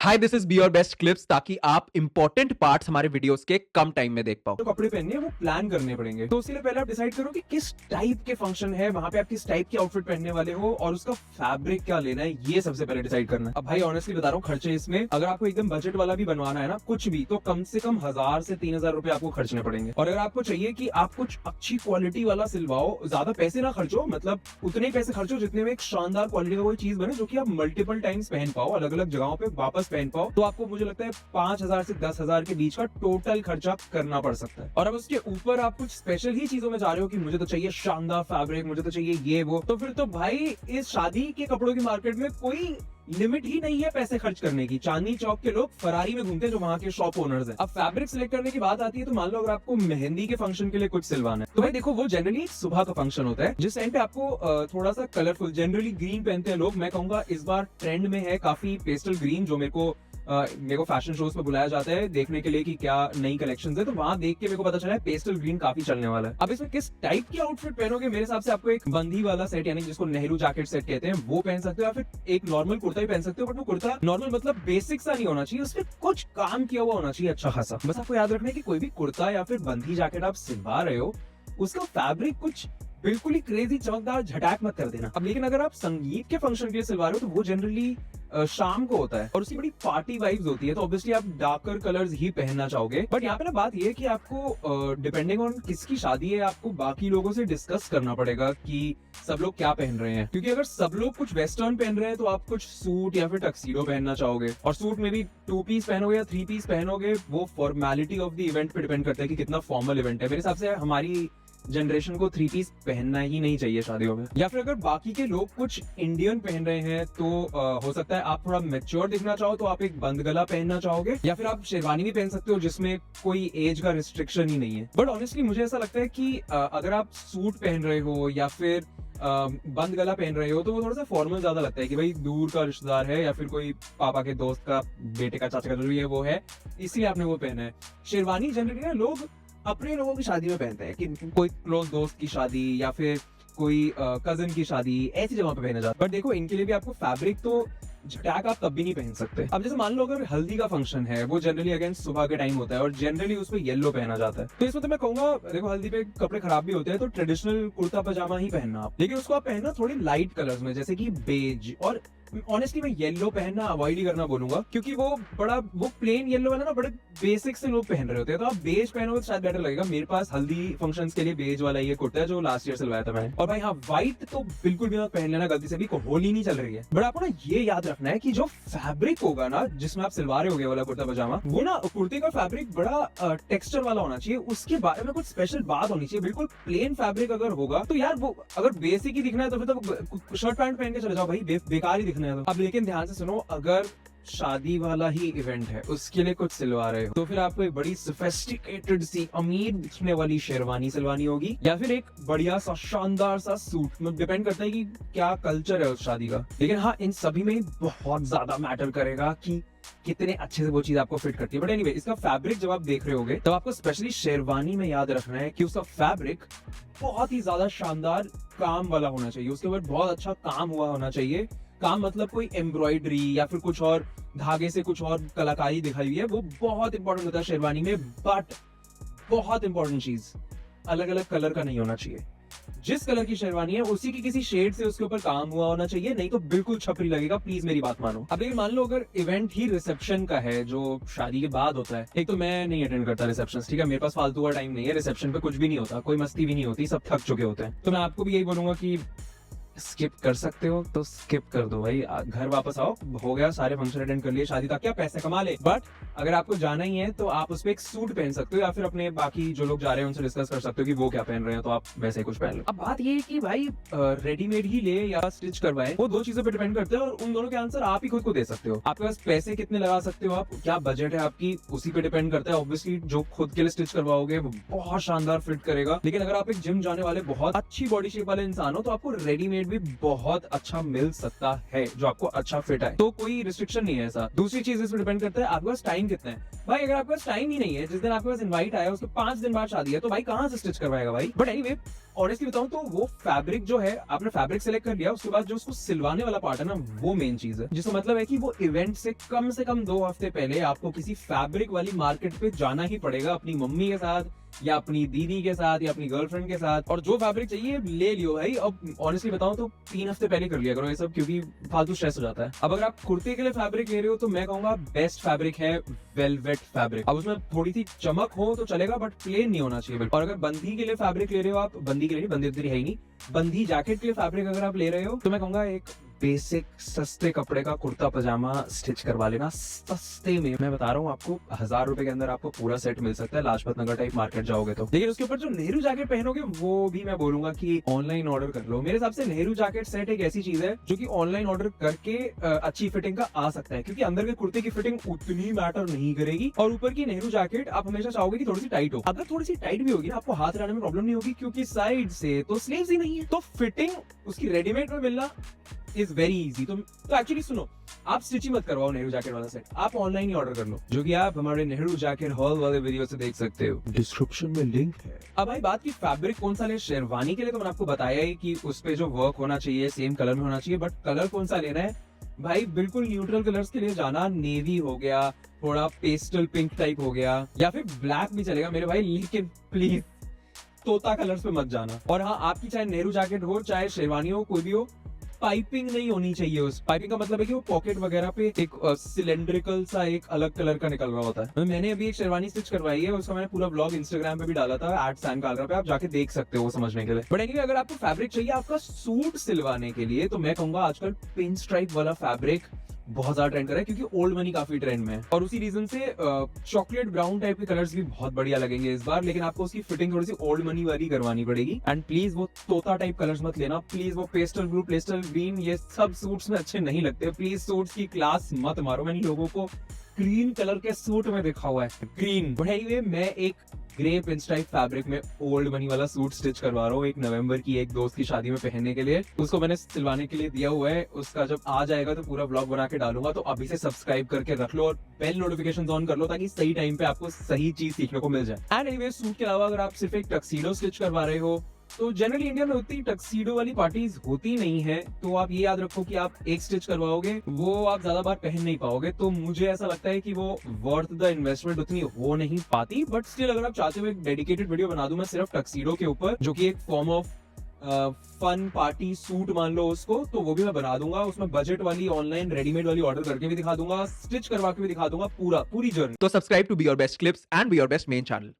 Hi this is B your best clips ताकि आप important parts हमारे वीडियोस के कम टाइम में देख पाओ। जो कपड़े पहनने हैं वो प्लान करने पड़ेंगे। तो उसके लिए पहले आप डिसाइड करो कि किस टाइप के फंक्शन है, वहां पे आप किस टाइप की आउटफिट पहनने वाले हो और उसका फैब्रिक क्या लेना है, ये सबसे पहले डिसाइड करना है। अब भाई ऑनेस्टली बता रहा हूँ, खर्चे इसमें अगर आपको एकदम बजट वाला भी बनवाना है ना कुछ भी, तो कम से कम 1000 से 3000 रुपए आपको खर्चने पड़ेंगे। और अगर आपको चाहिए कि आप कुछ अच्छी क्वालिटी वाला सिलवाओ, ज्यादा पैसे ना खर्चो, मतलब उतने ही पैसे खर्चो जितने में एक शानदार क्वालिटी का कोई चीज बने जो कि आप मल्टीपल टाइम्स पहन पाओ, अलग अलग जगहों पे वापस पहन पाओ, तो आपको मुझे लगता है 5000 से 10,000 के बीच का टोटल खर्चा करना पड़ सकता है। और अब उसके ऊपर आप कुछ स्पेशल ही चीजों में जा रहे हो कि मुझे तो चाहिए शानदार फैब्रिक, मुझे तो चाहिए ये वो, तो फिर तो भाई इस शादी के कपड़ों की मार्केट में कोई लिमिट ही नहीं है पैसे खर्च करने की। चांदनी चौक के लोग फरारी में घूमते हैं जो वहाँ के शॉप ओनर्स हैं। अब फैब्रिक सिलेक्ट करने की बात आती है तो मान लो अगर आपको मेहंदी के फंक्शन के लिए कुछ सिलवाना है तो भाई देखो, वो जनरली सुबह का फंक्शन होता है जिस टाइम पे आपको थोड़ा सा कलरफुल, जनरली ग्रीन पहनते हैं लोग। मैं कहूंगा इस बार ट्रेंड में है काफी पेस्टल ग्रीन, जो मेरे को फैशन शोज पे बुलाया जाता है देखने के लिए कि क्या नई कलेक्शंस है, तो वहां देख के मेरे को पता चला है पेस्टल ग्रीन काफी चलने वाला है। अब इसमें किस टाइप की आउटफिट पहनोगे, मेरे हिसाब से आपको एक बंदी वाला सेट, यानी जिसको नेहरू जैकेट सेट कहते हैं, वो पहन सकते हो, या फिर एक नॉर्मल कुर्ता भी पहन सकते हो। बट वो कुर्ता नॉर्मल मतलब बेसिक सा नहीं होना चाहिए, उसमें कुछ काम किया हुआ होना चाहिए अच्छा खासा। बस आपको याद रखना है कि कोई भी कुर्ता या फिर बंदी जैकेट आप सिलवा रहे हो, उसका फैब्रिक कुछ बिल्कुल ही क्रेजी चमकदार झटाक मत कर देना। अब लेकिन अगर आप संगीत के फंक्शन के लिए सिलवा रहे हो तो वो जनरली शाम को होता है और उसकी बड़ी पार्टी वाइब्स होती है, तो ऑब्वियसली आप डार्कर कलर्स ही पहनना चाहोगे। बट यहाँ पे ना बात ये है कि आपको डिपेंडिंग ऑन किसकी शादी है, आपको बाकी लोगों से डिस्कस करना पड़ेगा कि सब लोग क्या पहन रहे हैं। क्योंकि अगर सब लोग कुछ वेस्टर्न पहन रहे हैं तो आप कुछ सूट या फिर टक्सीडो पहनना चाहोगे, और सूट में भी 2 पीस पहनोगे या 3 पीस पहनोगे, वो फॉर्मेलिटी ऑफ द इवेंट पे डिपेंड करता है कि कितना फॉर्मल इवेंट है। मेरे हिसाब से हमारी जनरेशन को 3 पीस पहनना ही नहीं चाहिए शादियों में। या फिर अगर बाकी के लोग कुछ इंडियन पहन रहे हैं तो हो सकता है आप थोड़ा मैच्योर दिखना चाहो तो आप एक बंद गला पहनना चाहोगे, या फिर आप शेरवानी भी पहन सकते हो जिसमें कोई एज का रिस्ट्रिक्शन ही नहीं है। बट ऑनेस्टली मुझे ऐसा लगता है कि अगर आप सूट पहन रहे हो या फिर बंद गला पहन रहे हो तो वो थोड़ा सा फॉर्मल ज्यादा लगता है कि भाई दूर का रिश्तेदार है या फिर कोई पापा के दोस्त का बेटे का चाचा का जो है वो है, इसलिए आपने वो पहना है। शेरवानी जनरली ना लोग अपने लोगों की शादी में पहनते हैं, कि कोई क्लोज दोस्त की शादी या फिर कोई कजन की शादी, ऐसी जगह पे पहना जाता है। बट देखो, इनके लिए भी आपको फैब्रिक तो झटाक आप तब भी नहीं पहन सकते। अब जैसे मान लो अगर हल्दी का फंक्शन है, वो जनरली अगेन सुबह के टाइम होता है और जनरली उसमें येलो पहना जाता है, तो इसमें तो मैं कहूंगा देखो, हल्दी पे कपड़े खराब भी होते हैं तो ट्रेडिशनल कुर्ता पजामा ही पहनना आप, लेकिन उसको आप पहनना थोड़ी लाइट कलर्स में, जैसे कि बेज। और ऑनेस्टली मैं येलो पहनना अवॉइड ही करना बोलूंगा, क्योंकि वो प्लेन येलो वाला ना बड़े बेसिक से लोग पहन रहे होते हैं, तो आप बेज पहनोगे तो शायद बेटर लगेगा। मेरे पास हल्दी फंक्शंस के लिए बेज वाला ये कुर्ता है जो लास्ट ईयर सिलवाया था मैंने। और भाई हाँ, व्हाइट तो बिल्कुल भी मत पहन लेना गलती से भी, होली नहीं चल रही है। बट आपको ना ये याद रखना है कि जो फैब्रिक होगा ना जिसमें आप सिलवा रहे होगे वाला कुर्ता पजामा, वो ना कुर्ते का फैब्रिक बड़ा टेक्सचर वाला होना चाहिए, उसके बारे में कुछ स्पेशल बात होनी चाहिए। बिल्कुल प्लेन फैब्रिक अगर होगा तो यार वो अगर बेसिक ही दिखना है तो फिर तो शर्ट पैंट पहन के चले जाओ भाई, बेकार ही दिखना है तो। अब लेकिन ध्यान से सुनो, अगर शादी वाला ही इवेंट है, उसके लिए कुछ सिलवा रहे हो, तो फिर आपको एक बड़ी सोफिस्टिकेटेड सी अमीर दिखने वाली शेरवानी सिलवानी होगी, या फिर एक बढ़िया सा शानदार सा सूट। डिपेंड करता है कि क्या कल्चर है उस शादी का। लेकिन हाँ, इन सभी में बहुत ज्यादा मैटर करेगा कि कितने अच्छे से वो चीज आपको फिट करती है। बट एनीवे, इसका फैब्रिक जब आप देख रहे होगे तब आपको स्पेशली शेरवानी में याद रखना है कि उसका फैब्रिक बहुत ही ज्यादा शानदार काम वाला होना चाहिए, उसके ऊपर बहुत अच्छा काम हुआ होना चाहिए। काम मतलब कोई एम्ब्रॉयडरी या फिर कुछ और धागे से कुछ और कलाकारी दिखाई हुई है, वो बहुत इंपॉर्टेंट होता है शेरवानी में। बट बहुत इंपॉर्टेंट चीज, अलग अलग कलर का नहीं होना चाहिए। जिस कलर की शेरवानी है उसी की किसी शेड से उसके ऊपर काम हुआ होना चाहिए, नहीं तो बिल्कुल छपरी लगेगा। प्लीज मेरी बात मानो। अब लेकिन मान लो अगर इवेंट ही रिसेप्शन का है जो शादी के बाद होता है, एक तो मैं नहीं अटेंड करता रिसेप्शन, ठीक है, मेरे पास फालतू का टाइम नहीं है, रिसेप्शन पे कुछ भी नहीं होता, कोई मस्ती भी नहीं होती, सब थक चुके होते हैं। तो मैं आपको भी यही बोलूंगा कि स्किप कर सकते हो तो स्किप कर दो भाई, घर वापस आओ, हो गया, सारे फंक्शन अटेंड कर लिए, शादी तक क्या पैसे कमा ले। बट अगर आपको जाना ही है तो आप उस पर एक सूट पहन सकते हो, या फिर अपने बाकी जो लोग जा रहे हैं उनसे डिस्कस कर सकते हो कि वो क्या पहन रहे हैं, तो आप वैसे कुछ पहन लो। अब बात ये है कि भाई रेडीमेड ही ले या स्टिच करवाए, वो दो चीजों पर डिपेंड करते हैं, और उन दोनों के आंसर आप ही खुद को दे सकते हो। आपके पास पैसे कितने लगा सकते हो, आप क्या बजट है आपकी, उसी पे डिपेंड करता है। ऑब्वियसली जो खुद के लिए स्टिच करवाओगे वो बहुत शानदार फिट करेगा, लेकिन अगर आप एक जिम जाने वाले बहुत अच्छी बॉडी शेप वाले इंसान हो तो आपको रेडीमेड भी बहुत अच्छा मिल सकता है जो आपको अच्छा फिट है, तो कोई रिस्ट्रिक्शन नहीं है ऐसा। दूसरी चीज इसमें डिपेंड करता है आपके पास टाइम कितना है भाई? अगर आपके पास टाइम ही नहीं है, जिस दिन आपके पास इनवाइट आया उसके 5 दिन बाद शादी है, तो भाई कहाँ से स्टिच करवाएगा भाई? बट एनीवे, ऑनेस्टली बताऊं तो वो फैब्रिक जो है, आपने फैब्रिक सेलेक्ट कर लिया, उसके बाद जो उसको सिलवाने वाला पार्ट है ना, वो मेन चीज है। जिसका मतलब है कि वो इवेंट से कम 2 हफ्ते पहले आपको किसी फैब्रिक वाली मार्केट पे जाना ही पड़ेगा, अपनी मम्मी के साथ या अपनी दीदी के साथ या अपनी गर्लफ्रेंड के साथ, और जो फैब्रिक चाहिए ले लियो भाई। अब ऑनेस्टली बताऊं तो 3 हफ्ते पहले कर लिया करो ये सब, क्योंकि फालतू स्ट्रेस हो जाता है। अब अगर आप कुर्ते के लिए फैब्रिक ले रहे हो तो मैं कहूंगा बेस्ट फैब्रिक है वेलवेट फैब्रिक। अब उसमें थोड़ी सी चमक हो तो चलेगा, बट प्लेन नहीं होना चाहिए। और अगर बंदी के लिए फैब्रिक ले रहे हो आप, बंदी के लिए नहीं, बंदी उतनी है ही नहीं, बंदी जैकेट के लिए फैब्रिक अगर आप ले रहे हो तो मैं कहूंगा एक बेसिक सस्ते कपड़े का कुर्ता पजामा स्टिच करवा लेना सस्ते में। मैं बता रहा हूँ आपको 1000 रुपए के अंदर आपको पूरा सेट मिल सकता है, लाजपत नगर टाइप मार्केट जाओगे तो। लेकिन उसके ऊपर जो नेहरू जैकेट पहनोगे वो भी मैं बोलूंगा कि ऑनलाइन ऑर्डर कर लो। मेरे हिसाब से नेहरू जैकेट सेट एक ऐसी चीज है जो कि ऑनलाइन ऑर्डर करके अच्छी फिटिंग का आ सकता है, क्योंकि अंदर के कुर्ते की फिटिंग उतनी मैटर नहीं करेगी, और ऊपर की नेहरू जैकेट आप हमेशा चाहोगे कि थोड़ी सी टाइट हो। अगर थोड़ी सी टाइट भी होगी ना, आपको हाथ लगाने में प्रॉब्लम नहीं होगी, क्योंकि साइड से तो स्लीव्स ही नहीं है, तो फिटिंग उसकी रेडीमेड में मिलना इज वेरी इजी। तो एक्चुअली सुनो, आप स्टिच ही मत करवाओ नेहरू जैकेट वाला सेट, आप ऑनलाइन ही ऑर्डर कर लो, जो कि आप हमारे नेहरू जैकेट हॉल वाले वीडियो से देख सकते हो, डिस्क्रिप्शन में लिंक है। अब भाई बात की फैब्रिक कौन सा ले शेरवानी के लिए, तो मैंने आपको बताया ही कि उस पे जो वर्क होना चाहिए सेम कलर में होना चाहिए, बट कलर कौन सा लेना है भाई? बिल्कुल न्यूट्रल कलर्स के लिए जाना, नेवी हो गया, थोड़ा पेस्टल पिंक टाइप हो गया, या फिर ब्लैक भी चलेगा मेरे भाई, लेकिन प्लीज तोता कलर्स पे मत जाना। और हाँ, आपकी चाहे नेहरू जैकेट हो चाहे शेरवानी हो, कोई भी हो, पाइपिंग नहीं होनी चाहिए। उस पाइपिंग का मतलब है कि वो पॉकेट वगैरह पे एक सिलेंड्रिकल सा एक अलग कलर का निकल रहा होता है। मैंने अभी एक शेरवानी स्टिच करवाई है, उसका मैंने पूरा ब्लॉग इंस्टाग्राम पे भी डाला था @SamKalra पे, आप जाके देख सकते हो वो समझने के लिए। बट एनीवे, अगर आपको फैब्रिक चाहिए आपका सूट सिलवाने के लिए, तो मैं कहूंगा आजकल पिन स्ट्राइप वाला फैब्रिक बहुत ज्यादा ट्रेंड कर रहा है, क्योंकि ओल्ड मनी काफी ट्रेंड में है, और उसी रीजन से चॉकलेट ब्राउन टाइप के कलर्स भी बहुत बढ़िया लगेंगे इस बार। लेकिन आपको उसकी फिटिंग थोड़ी सी ओल्ड मनी वाली करवानी पड़ेगी। एंड प्लीज वो तोता टाइप कलर्स मत लेना, प्लीज वो पेस्टल ब्लू, पेस्टल ग्रीन, ये सब सूट्स में अच्छे नहीं लगते। प्लीज सूट्स की क्लास मत मारो। मैंने लोगों को ग्रीन कलर के सूट में देखा हुआ है, ग्रीन। बट एनीवे, मैं एक ग्रे पिनस्ट्राइप फैब्रिक में ओल्ड मनी वाला सूट स्टिच करवा रहा हूँ एक नवंबर की एक दोस्त की शादी में पहनने के लिए। उसको मैंने सिलवाने के लिए दिया हुआ है, उसका जब आ जाएगा तो पूरा ब्लॉग बना के डालूंगा। तो अभी से सब्सक्राइब करके रख लो और बेल नोटिफिकेशन ऑन कर लो, ताकि सही टाइम पे आपको सही चीज सीखने को मिल जाए। एंड एनीवे, सूट के अलावा अगर आप सिर्फ एक टक्सीडो स्टिच करवा रहे हो, तो जनरली इंडिया में उतनी टक्सीडो वाली पार्टीज होती नहीं है, तो आप ये याद रखो कि आप एक स्टिच करवाओगे वो आप ज्यादा बार पहन नहीं पाओगे। तो मुझे ऐसा लगता है कि वो वर्थ द इन्वेस्टमेंट उतनी हो नहीं पाती। बट स्टिल, अगर आप चाहते हो एक डेडिकेटेड वीडियो बना दूं मैं सिर्फ टक्सीडो के ऊपर, जो कि एक form of fun party suit मान लो उसको, तो वो भी मैं बना दूंगा। उसमें बजट वाली ऑनलाइन रेडीमेड वाली ऑर्डर करके भी दिखा दूंगा, स्टिच करवा के भी दिखा दूंगा, पूरी जर्नी। तो subscribe to be your best clips and be your best main channel.